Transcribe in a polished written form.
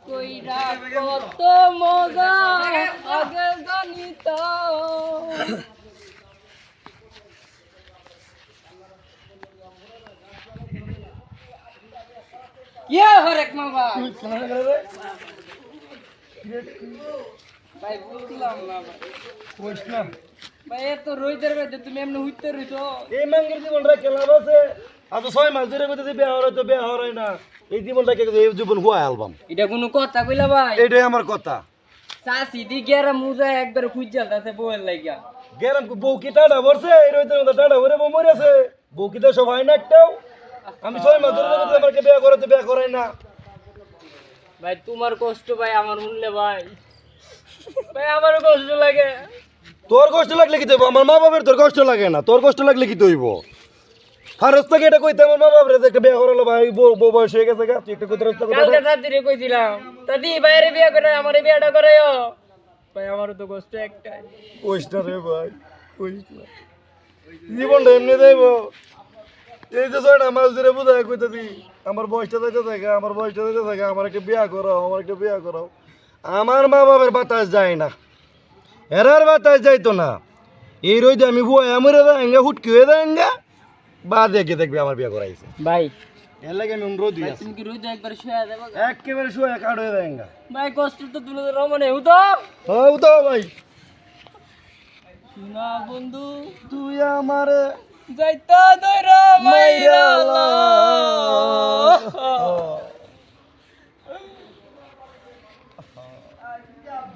কইরা কত মজা আগে জানিত ইয়া হরেক মামা ভাই বুঝলাম না কইছলাম ভাই এত রইদের ভাই তুমি এমনি হইতে রইছো এই মাঙ্গের জীবনটা খেলাব আছে আজ 6 মাস ধরে কইতেছি বিয়া হরাই তো বিয়া হরাই না এই জীবনটাকে এই জীবন হুয়া অ্যালবাম এটা কোনো কথা কইলা ভাই এইটাই আমার কথা চাচি দি গেরা মুজা একবার খুঁজা তাতে বউয়ের লাগিয়া গেরাম বউ কি টাটা ভরছে এই রইতের মধ্যে টাটা ভরে বউ মরেছে বউ কি তো সবাই না একটাও আমি 6 মাস ধরে কইতেছি আমাকে বিয়া করতে বিয়া করাই না ভাই তোমার কষ্ট ভাই আমার মূল্যে ভাই ভাই আমারও কষ্ট লাগে তোর কষ্ট লাগলে কি হইব আমার মা বাবার তোর কষ্ট লাগে না তোর কষ্ট লাগলে কি হইব ফারস থেকে এটা কইতে আমার মা বাবার একটা বিয়া করালো ভাই বউ বয়স হয়ে গেছে গা তুই একটা কইতে রাস্তা কথা কালকে দাদিরে কইছিলাম দাদি বাইরে বিয়ে করে আমারে বিয়েটা করাইও ভাই আমারও তো কষ্ট একটাই কইস না রে ভাই কইস না জীবনটা এমনি দেব এই যে 6টা মাস ধরে বুঝায় কইতেছি আমার বয়সটা যাইতে থাকে আমার বয়সটা যাইতে থাকে আমার একটা বিয়া করাও আমার একটা বিয়া করাও আমার মা বাবার বাতাস যায় না এরার বাতাস যাইতো না এই রইতে আমি বুয়া মরে দেঙ্গা হুটকি হয়ে দেঙ্গা বা দেখে দেখবি আমার বিয়া করাইছে ভাই এর লাগে আমি রোদ ভাই তুমি কি রোজ একবার শুয়ে দেবো একেবারে শুয়ে কাট হয়ে দেঙ্গা ভাই কষ্ট তো তুলে ধরো মানে হুতো হ্যাঁ তো ভাই না বন্ধু তুই আমার যাইতা দইরা মাইরা